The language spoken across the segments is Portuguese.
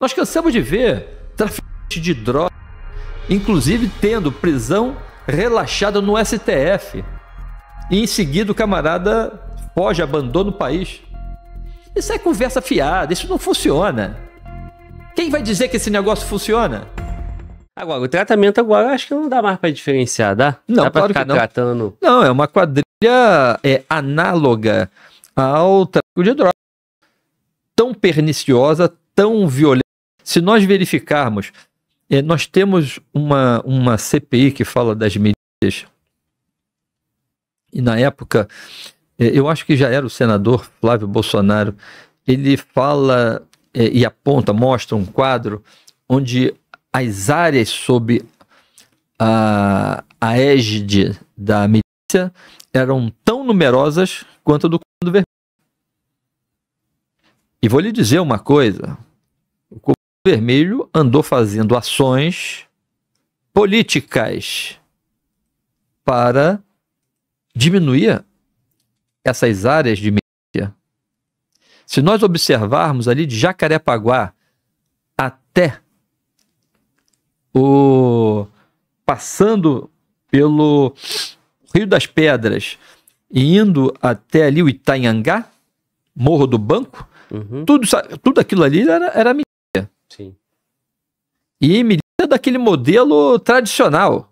Nós cansamos de ver traficante de droga, inclusive tendo prisão relaxada no STF. E em seguida o camarada foge, abandona o país. Isso é conversa fiada, isso não funciona. Quem vai dizer que esse negócio funciona? Agora, o tratamento agora acho que não dá mais pra diferenciar, dá? Não, dá pra claro ficar que não. tratando. Não, é uma quadrilha análoga ao tráfico de drogas. Tão perniciosa, tão violenta. Se nós verificarmos, nós temos uma CPI que fala das milícias. E na época, eu acho que já era o senador Flávio Bolsonaro, ele fala e aponta, mostra um quadro onde as áreas sob a égide da milícia eram tão numerosas quanto a do Comando Vermelho. E vou lhe dizer uma coisa, o Comando Vermelho andou fazendo ações políticas para diminuir essas áreas de milícia. Se nós observarmos ali de Jacarepaguá até passando pelo Rio das Pedras e indo até ali o Itanhangá, Morro do Banco, tudo aquilo ali era milícia. Sim. E milícia daquele modelo tradicional.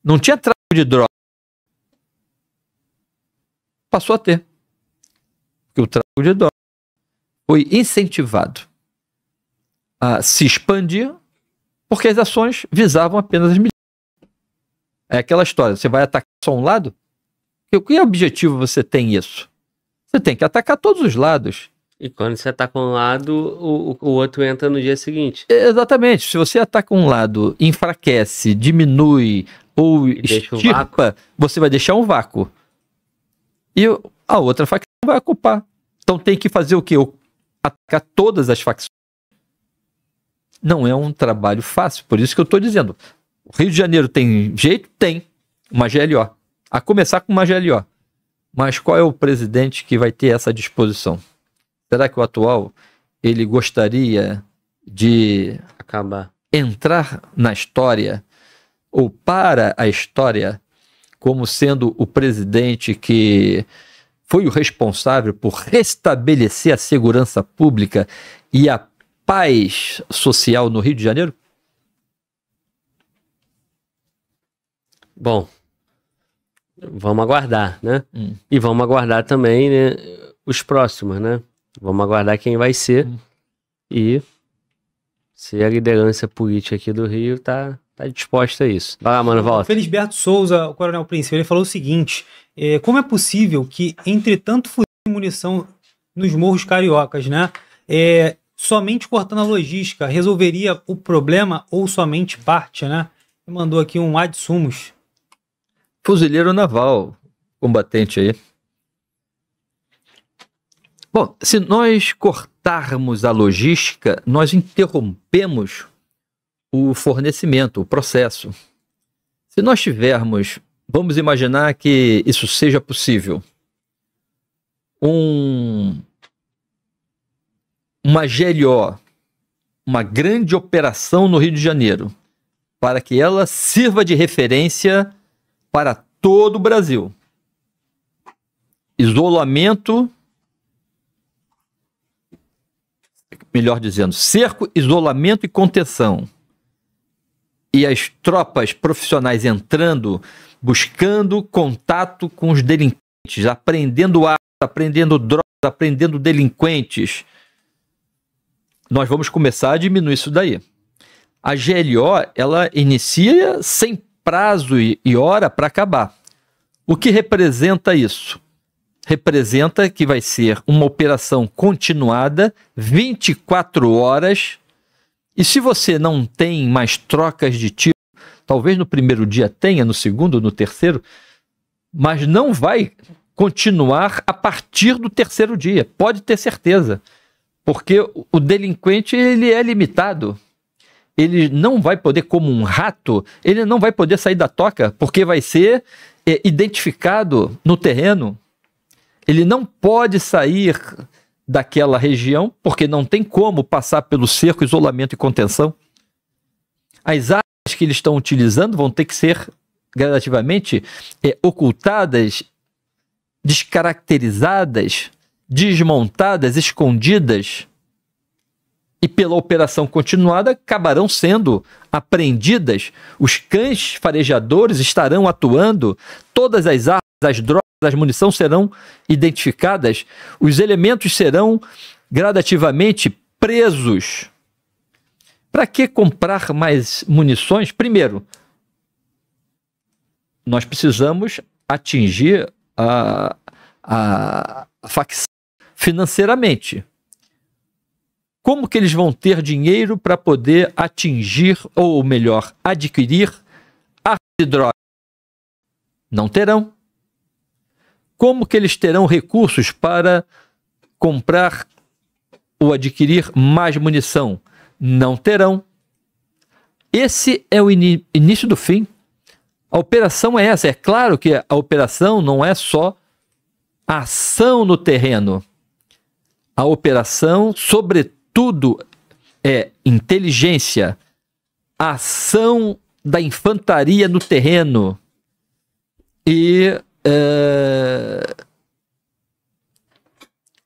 Não tinha tráfico de droga. Passou a ter. Porque o tráfico de droga foi incentivado a se expandir porque as ações visavam apenas as milícias. É aquela história, você vai atacar só um lado? Que objetivo você tem isso? Você tem que atacar todos os lados. E quando você ataca um lado, o outro entra no dia seguinte. Exatamente. Se você ataca um lado, enfraquece, diminui ou extirpa, você vai deixar um vácuo. E a outra facção vai ocupar. Então tem que fazer o quê? Atacar todas as facções. Não é um trabalho fácil, por isso que eu estou dizendo. O Rio de Janeiro tem jeito? Tem. Uma GLO. A começar com uma GLO. Mas qual é o presidente que vai ter essa disposição? Será que o atual, ele gostaria de entrar na história, ou para a história, como sendo o presidente que foi o responsável por restabelecer a segurança pública e a paz social no Rio de Janeiro? Bom, vamos aguardar, né? E vamos aguardar também, né, os próximos, né? Vamos aguardar quem vai ser e se a liderança política aqui do Rio tá disposta a isso. Vai lá, mano, volta. Felisberto Souza, o Coronel Príncipe, ele falou o seguinte: como é possível que, entre tanto fuzil e munição nos morros cariocas, né, somente cortando a logística resolveria o problema ou somente parte, né? Ele mandou aqui um ad sumos. Fuzileiro naval, combatente aí. Bom, se nós cortarmos a logística, nós interrompemos o fornecimento, o processo. Se nós tivermos, vamos imaginar que isso seja possível, uma GLO, uma grande operação no Rio de Janeiro, para que ela sirva de referência para todo o Brasil. Isolamento, melhor dizendo, cerco, isolamento e contenção. E as tropas profissionais entrando, buscando contato com os delinquentes, apreendendo armas, apreendendo drogas, apreendendo delinquentes. Nós vamos começar a diminuir isso daí. A GLO, ela inicia sem prazo e hora para acabar. O que representa isso? Representa que vai ser uma operação continuada, 24 horas, e se você não tem mais trocas de tiro, talvez no primeiro dia tenha, no segundo, no terceiro, mas não vai continuar a partir do terceiro dia, pode ter certeza, porque o delinquente ele é limitado. Ele não vai poder, como um rato, ele não vai poder sair da toca, porque vai ser identificado no terreno. Ele não pode sair daquela região, porque não tem como passar pelo cerco, isolamento e contenção. As armas que eles estão utilizando vão ter que ser gradativamente ocultadas, descaracterizadas, desmontadas, escondidas, e pela operação continuada acabarão sendo apreendidas. Os cães farejadores estarão atuando, todas as armas, as drogas, as munições serão identificadas, os elementos serão gradativamente presos. Para que comprar mais munições? Primeiro, nós precisamos atingir a facção financeiramente. Como que eles vão ter dinheiro para poder atingir, ou melhor, adquirir armas e drogas? Não terão. Como que eles terão recursos para comprar ou adquirir mais munição? Não terão. Esse é o início do fim. A operação é essa. É claro que a operação não é só a ação no terreno. A operação, sobretudo, é inteligência, a ação da infantaria no terreno e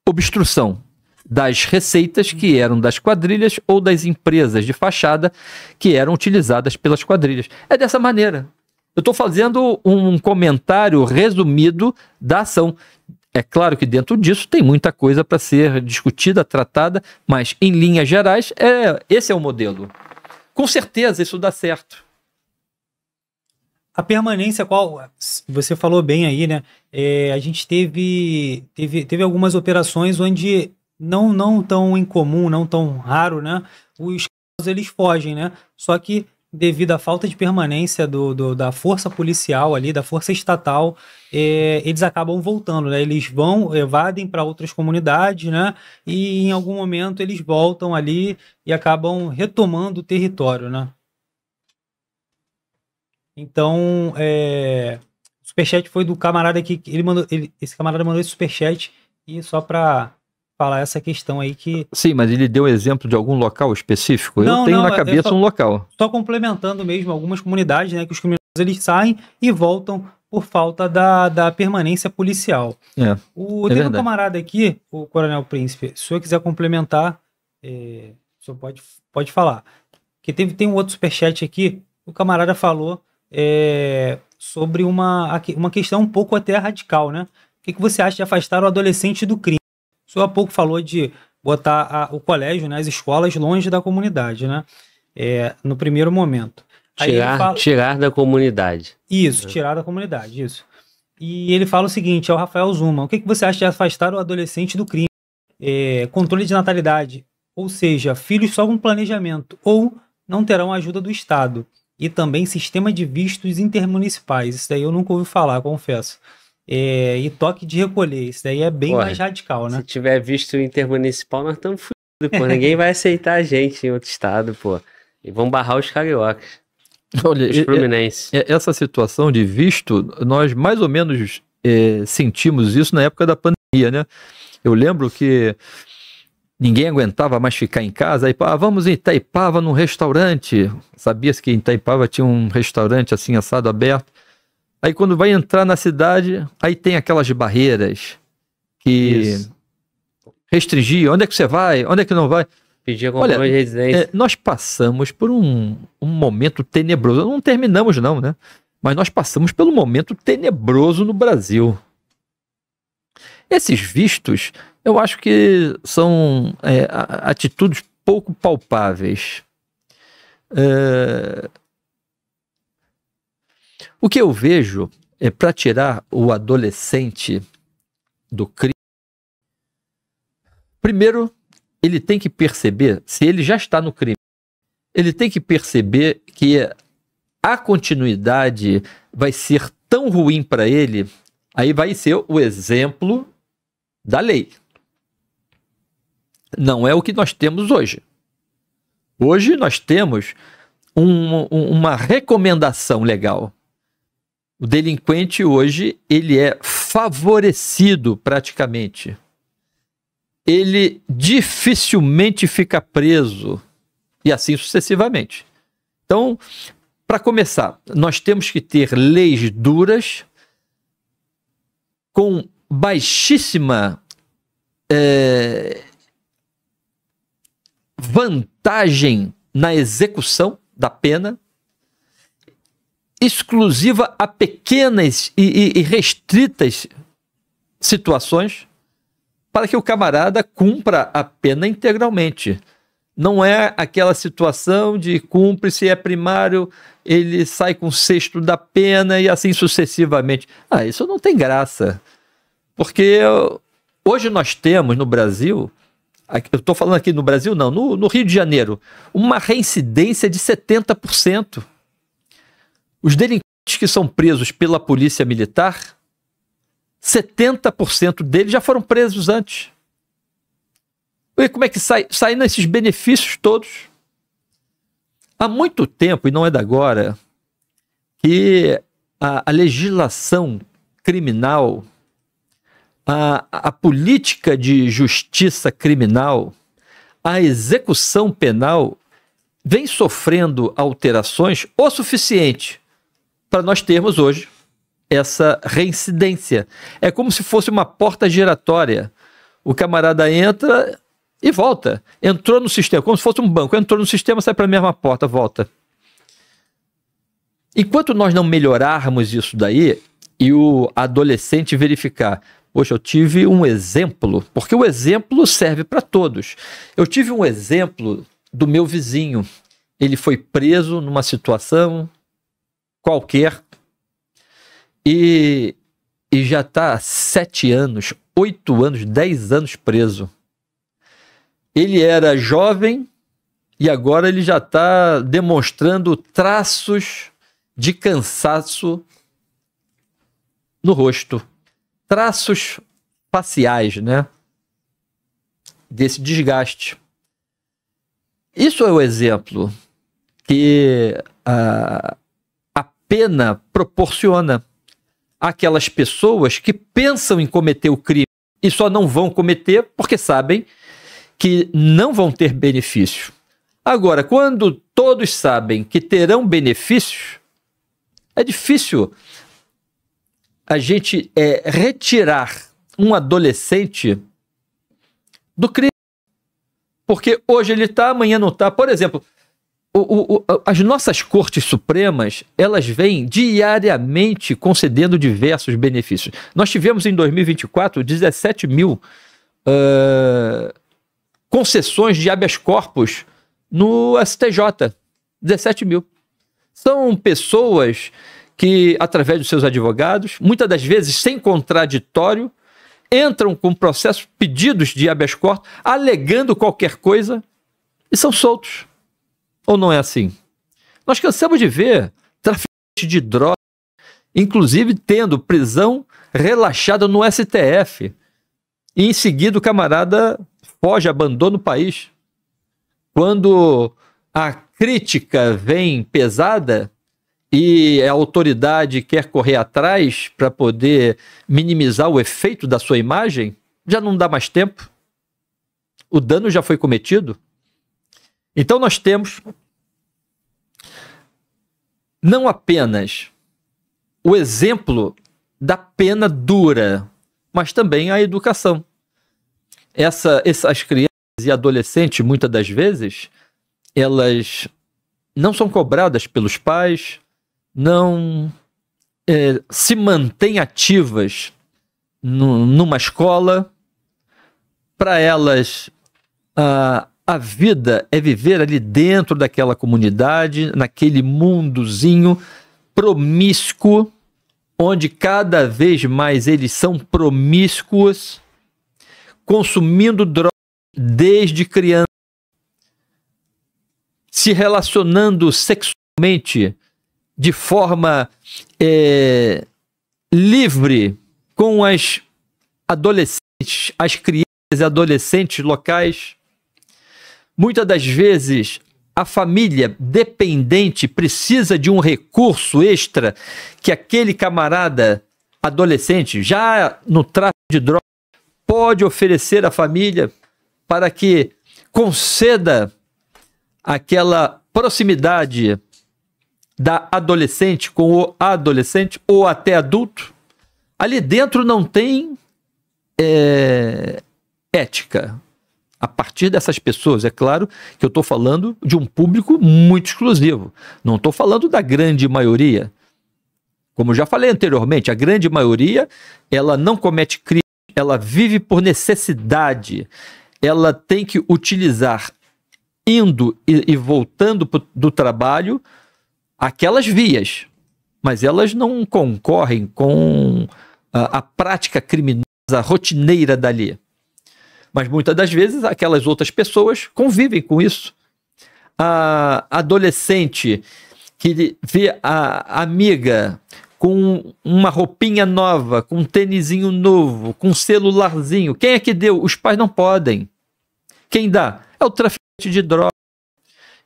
obstrução das receitas que eram das quadrilhas ou das empresas de fachada que eram utilizadas pelas quadrilhas. É dessa maneira. Eu estou fazendo um comentário resumido da ação. É claro que dentro disso tem muita coisa para ser discutida, tratada, mas em linhas gerais, esse é o modelo. Com certeza isso dá certo. A permanência, qual você falou bem aí, né? A gente teve algumas operações onde não tão incomum, não tão raro, né? Os casos eles fogem, né? Só que devido à falta de permanência da força policial ali, da força estatal, eles acabam voltando, né? Eles evadem para outras comunidades, né? E em algum momento eles voltam ali e acabam retomando o território, né? Então, o superchat foi do camarada aqui, esse camarada mandou esse superchat, e só para falar essa questão aí que... Sim, mas ele deu exemplo de algum local específico? Eu tenho na cabeça um local. Só complementando mesmo algumas comunidades, né, que os criminosos eles saem e voltam por falta da permanência policial. Teve um camarada aqui, o Coronel Príncipe, se o senhor quiser complementar, o senhor pode falar. Que tem um outro superchat aqui, o camarada falou sobre uma questão um pouco até radical, né? O que você acha de afastar o adolescente do crime? O senhor há pouco falou de botar o colégio, né, as escolas longe da comunidade, né? No primeiro momento. Tirar da comunidade. Isso, tirar da comunidade, isso. E ele fala o seguinte, é o Rafael Zuma, o que você acha de afastar o adolescente do crime? Controle de natalidade, ou seja, filhos só com planejamento, ou não terão ajuda do Estado. E também sistema de vistos intermunicipais. Isso daí eu nunca ouvi falar, confesso. E toque de recolher. Isso daí é bem mais radical, né? Se tiver visto intermunicipal, nós estamos fodidos, pô. Ninguém vai aceitar a gente em outro estado, pô. E vão barrar os cariocas. Olha, os fluminenses. Essa situação de visto, nós mais ou menos sentimos isso na época da pandemia, né? Eu lembro que ninguém aguentava mais ficar em casa, aí vamos em Itaipava num restaurante. Sabia-se que em Itaipava tinha um restaurante assim assado aberto. Aí quando vai entrar na cidade, aí tem aquelas barreiras que restringiam. Onde é que você vai? Onde é que não vai? Pedia comprovante de residência. Nós passamos por um momento tenebroso. Não terminamos não, né? Mas nós passamos pelo momento tenebroso no Brasil. Esses vistos, eu acho que são atitudes pouco palpáveis. O que eu vejo para tirar o adolescente do crime, primeiro, ele tem que perceber, se ele já está no crime, ele tem que perceber que a continuidade vai ser tão ruim para ele, aí vai ser o exemplo da lei. Não é o que nós temos hoje. Hoje nós temos uma recomendação legal. O delinquente hoje, ele é favorecido praticamente. ele dificilmente fica preso, e assim sucessivamente. Então, para começar, nós temos que ter leis duras, com baixíssima vantagem na execução da pena, exclusiva a pequenas e restritas situações, para que o camarada cumpra a pena integralmente. Não é aquela situação de cumpre, se é primário, ele sai com o sexto da pena e assim sucessivamente. Isso não tem graça. Porque hoje nós temos no Brasil, eu estou falando aqui no Brasil, não, no Rio de Janeiro, uma reincidência de 70%. Os delinquentes que são presos pela polícia militar, 70% deles já foram presos antes. E como é que saem esses benefícios todos? Há muito tempo, e não é de agora, que a legislação criminal, a política de justiça criminal, a execução penal vem sofrendo alterações o suficiente para nós termos hoje essa reincidência. É como se fosse uma porta giratória. O camarada entra e volta. Entrou no sistema, como se fosse um banco. Entrou no sistema, sai para a mesma porta, volta. Enquanto nós não melhorarmos isso daí, e o adolescente verificar, poxa, eu tive um exemplo, porque o exemplo serve para todos. Eu tive um exemplo do meu vizinho. Ele foi preso numa situação qualquer e já está há 7 anos, 8 anos, 10 anos preso. Ele era jovem e agora ele já está demonstrando traços de cansaço no rosto. Traços faciais, né? Desse desgaste. Isso é o exemplo que a pena proporciona àquelas pessoas que pensam em cometer o crime e só não vão cometer porque sabem que não vão ter benefício. Agora, quando todos sabem que terão benefícios, é difícil a gente retirar um adolescente do crime. Porque hoje ele está, amanhã não está. Por exemplo, as nossas cortes supremas, elas vêm diariamente concedendo diversos benefícios. Nós tivemos em 2024 17 mil concessões de habeas corpus no STJ. 17 mil. São pessoas que, através dos seus advogados, muitas das vezes sem contraditório, entram com processos, pedidos de habeas corpus, alegando qualquer coisa e são soltos. Ou não é assim? Nós cansamos de ver traficante de drogas, inclusive tendo prisão relaxada no STF. E em seguida o camarada foge, abandona o país. Quando a crítica vem pesada e a autoridade quer correr atrás para poder minimizar o efeito da sua imagem, já não dá mais tempo. O dano já foi cometido. Então nós temos não apenas o exemplo da pena dura, mas também a educação. Essas crianças e adolescentes, muitas das vezes, elas não são cobradas pelos pais, não se mantêm ativas numa escola. Para elas, a vida é viver ali dentro daquela comunidade, naquele mundozinho promíscuo, onde cada vez mais eles são promíscuos, consumindo drogas desde criança, se relacionando sexualmente de forma livre com as adolescentes, as crianças e adolescentes locais. Muitas das vezes, a família dependente precisa de um recurso extra que aquele camarada adolescente, já no tráfico de drogas, pode oferecer à família para que conceda aquela proximidade da adolescente com o adolescente ou até adulto? Ali dentro não tem ética. A partir dessas pessoas, é claro que eu estou falando de um público muito exclusivo. Não estou falando da grande maioria. Como já falei anteriormente, a grande maioria, ela não comete crime, ela vive por necessidade. Ela tem que utilizar, indo e voltando do trabalho, aquelas vias. Mas elas não concorrem com a prática criminosa rotineira dali. Mas muitas das vezes aquelas outras pessoas convivem com isso. A adolescente que vê a amiga com uma roupinha nova, com um tênisinho novo, com um celularzinho. Quem é que deu? Os pais não podem. Quem dá? É o traficante de droga.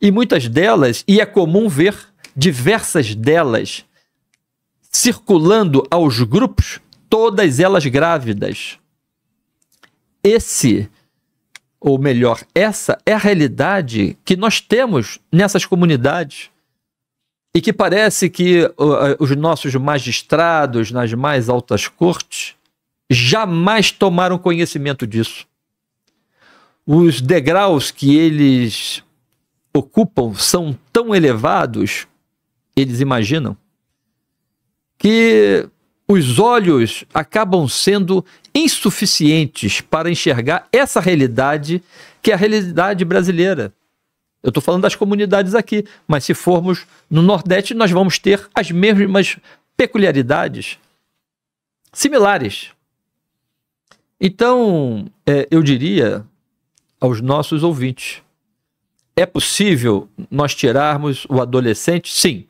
E muitas delas, e é comum ver diversas delas circulando aos grupos, todas elas grávidas. Essa é a realidade que nós temos nessas comunidades e que parece que os nossos magistrados nas mais altas cortes jamais tomaram conhecimento disso. Os degraus que eles ocupam são tão elevados, eles imaginam, que os olhos acabam sendo insuficientes para enxergar essa realidade, que é a realidade brasileira. Eu estou falando das comunidades aqui, mas se formos no Nordeste, nós vamos ter as mesmas peculiaridades similares. Então, eu diria aos nossos ouvintes, é possível nós tirarmos o adolescente? Sim.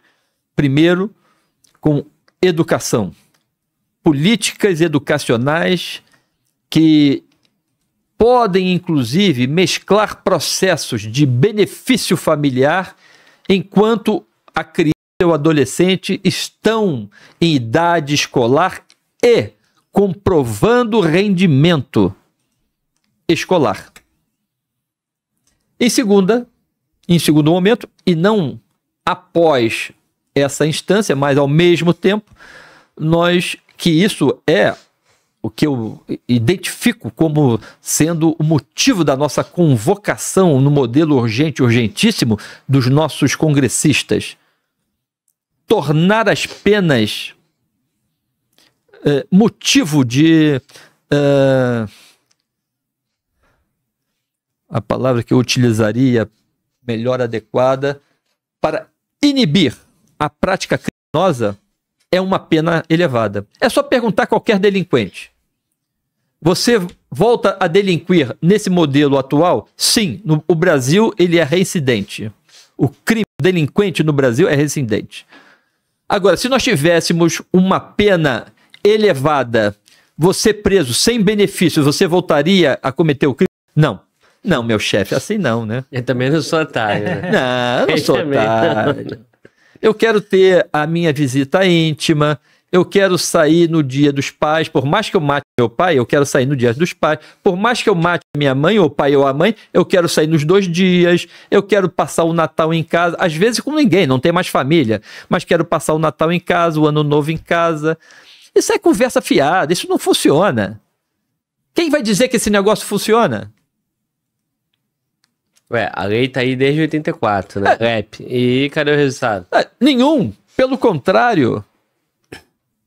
Primeiro, com educação. Políticas educacionais que podem, inclusive, mesclar processos de benefício familiar enquanto a criança e o adolescente estão em idade escolar e comprovando rendimento escolar. Em segundo momento, e não após essa instância, mas ao mesmo tempo, que isso é o que eu identifico como sendo o motivo da nossa convocação no modelo urgente, urgentíssimo dos nossos congressistas. Tornar as penas motivo de... a palavra que eu utilizaria melhor adequada para inibir a prática criminosa é uma pena elevada. É só perguntar a qualquer delinquente. Você volta a delinquir nesse modelo atual? Sim, o Brasil ele é reincidente. O delinquente no Brasil é reincidente. Agora, se nós tivéssemos uma pena elevada, você preso sem benefício, você voltaria a cometer o crime? Não. Não, meu chefe, assim não, né? Eu também não sou otário, né? Não, eu não sou otário. Eu quero ter a minha visita íntima, eu quero sair no dia dos pais, por mais que eu mate meu pai, eu quero sair no dia dos pais, por mais que eu mate minha mãe, ou o pai ou a mãe, eu quero sair nos 2 dias, eu quero passar o Natal em casa, às vezes com ninguém, não tem mais família, mas quero passar o Natal em casa, o Ano Novo em casa. Isso é conversa fiada, isso não funciona. Quem vai dizer que esse negócio funciona? Ué, a lei tá aí desde 84, né? REP. E cadê o resultado? Nenhum. Pelo contrário.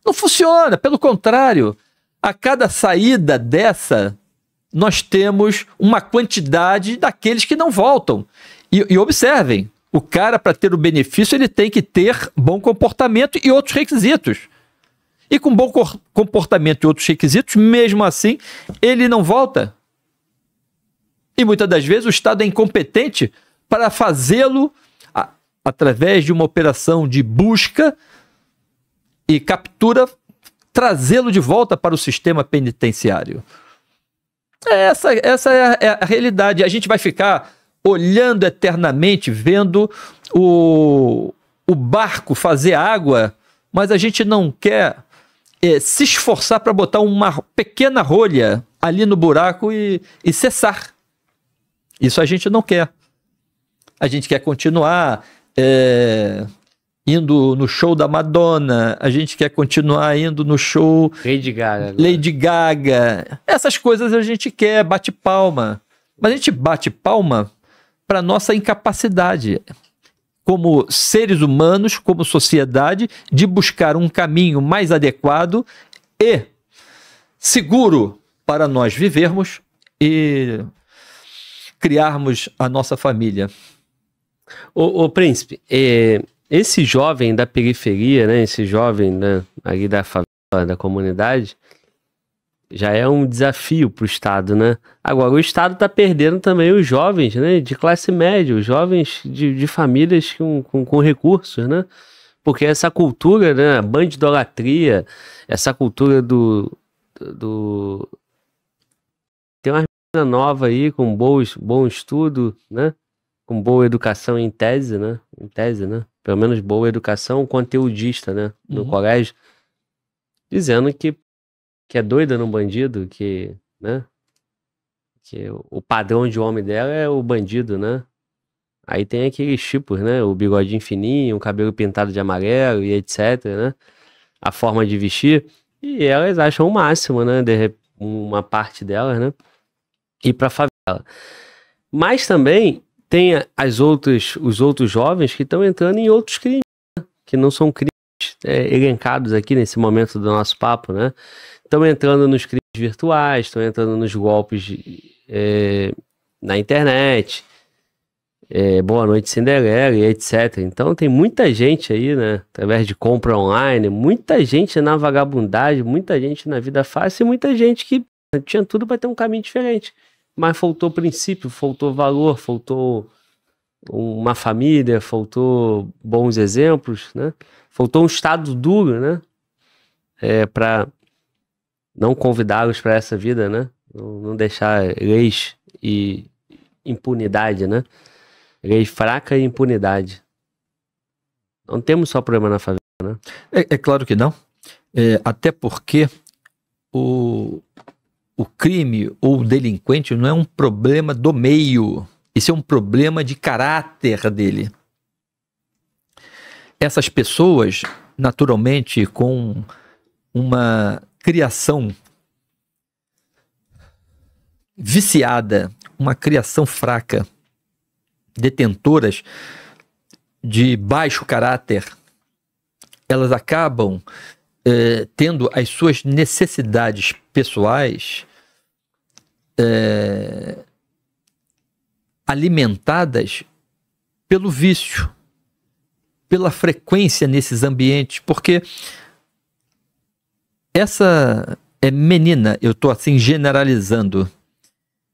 Não funciona. Pelo contrário. A cada saída dessa, nós temos uma quantidade daqueles que não voltam. E observem, o cara, para ter o benefício, ele tem que ter bom comportamento e outros requisitos. E com bom comportamento e outros requisitos, mesmo assim, ele não volta. E muitas das vezes o Estado é incompetente para fazê-lo através de uma operação de busca e captura, trazê-lo de volta para o sistema penitenciário. Essa é a realidade. A gente vai ficar olhando eternamente, vendo o barco fazer água, mas a gente não quer se esforçar para botar uma pequena rolha ali no buraco e cessar. Isso a gente não quer. A gente quer continuar indo no show da Madonna, a gente quer continuar indo no show Lady Gaga. Essas coisas a gente quer, bate palma. Mas a gente bate palma para nossa incapacidade, como seres humanos, como sociedade, de buscar um caminho mais adequado e seguro para nós vivermos e criarmos a nossa família. Ô Príncipe, esse jovem da periferia, né, esse jovem, né, ali da favela, da comunidade, já é um desafio para o Estado, né? Agora, o Estado está perdendo também os jovens, né, de classe média, os jovens de famílias com recursos, né? Porque essa cultura, né, a bandidolatria, essa cultura Tem uma menina nova aí, com bom estudo, né? Com boa educação em tese, né? Pelo menos boa educação conteudista, né? No colégio. Dizendo que é doida no bandido, né? Que o padrão de homem dela é o bandido, né? Aí tem aqueles tipos, né? O bigodinho fininho, o cabelo pintado de amarelo e etc, né? A forma de vestir. E elas acham o máximo, né? Uma parte delas, né? Ir pra favela. Mas também tem os outros jovens que estão entrando em outros crimes, né? Que não são crimes elencados aqui nesse momento do nosso papo, né? Estão entrando nos crimes virtuais, estão entrando nos golpes na internet, Boa Noite Cinderela e etc. Então tem muita gente aí, né? Através de compra online, muita gente na vagabundagem, muita gente na vida fácil e muita gente que tinha tudo para ter um caminho diferente. Mas faltou princípio, faltou valor, faltou uma família, faltou bons exemplos, né? Faltou um Estado duro, né? Para não convidá-los para essa vida, né? Não deixar leis e impunidade, né? Lei fraca e impunidade. Não temos só problema na favela, né? É claro que não. Até porque o crime ou o delinquente não é um problema do meio. Isso é um problema de caráter dele. Essas pessoas, naturalmente, com uma criação viciada, uma criação fraca, detentoras de baixo caráter, elas acabam tendo as suas necessidades pessoais alimentadas pelo vício, pela frequência nesses ambientes, porque essa menina, eu estou assim generalizando,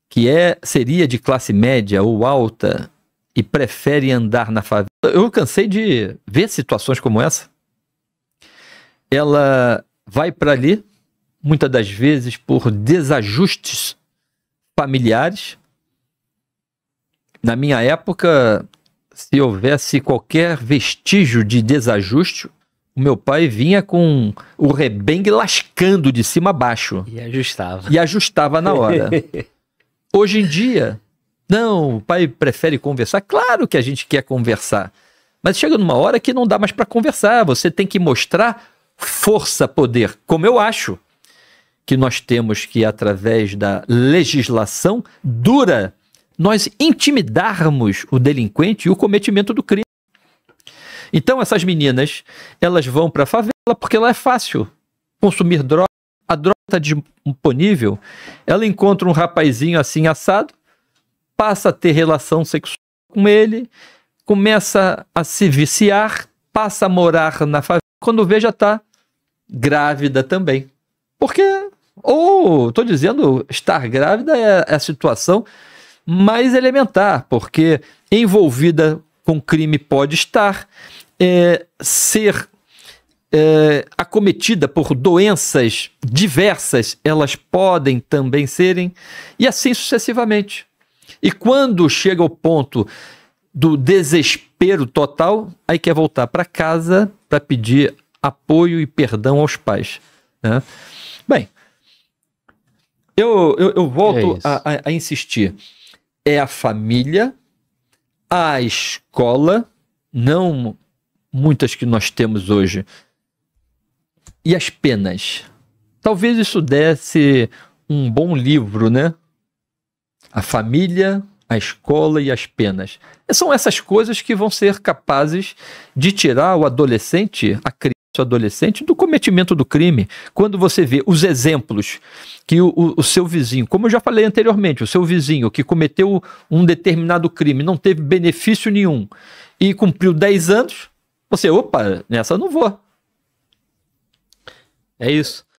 que seria de classe média ou alta e prefere andar na favela. Eu cansei de ver situações como essa. Ela vai para ali, muitas das vezes por desajustes familiares. Na minha época, se houvesse qualquer vestígio de desajuste, o meu pai vinha com o rebengue lascando de cima a baixo. E ajustava na hora. Hoje em dia, não, o pai prefere conversar. Claro que a gente quer conversar, mas chega numa hora que não dá mais para conversar. Você tem que mostrar força, poder. Como eu acho que nós temos que, através da legislação dura, nós intimidarmos o delinquente e o cometimento do crime. Então essas meninas, elas vão para a favela porque ela é fácil consumir droga. A droga está disponível, ela encontra um rapazinho assim assado, passa a ter relação sexual com ele, começa a se viciar, passa a morar na favela, quando vê já está grávida também. Porque, estou dizendo, estar grávida é a situação mais elementar, porque envolvida com crime pode estar, ser acometida por doenças diversas, elas podem também serem, e assim sucessivamente. E quando chega ao ponto do desespero total, aí quer voltar para casa para pedir apoio e perdão aos pais, né? Bem, Eu volto a insistir. É a família, a escola, não muitas que nós temos hoje, e as penas. Talvez isso desse um bom livro, né? A família, a escola e as penas. São essas coisas que vão ser capazes de tirar o adolescente, a criança, o adolescente, do cometimento do crime. Quando você vê os exemplos que o seu vizinho, como eu já falei anteriormente, o seu vizinho que cometeu um determinado crime, não teve benefício nenhum e cumpriu 10 anos, você, opa, nessa eu não vou. É isso.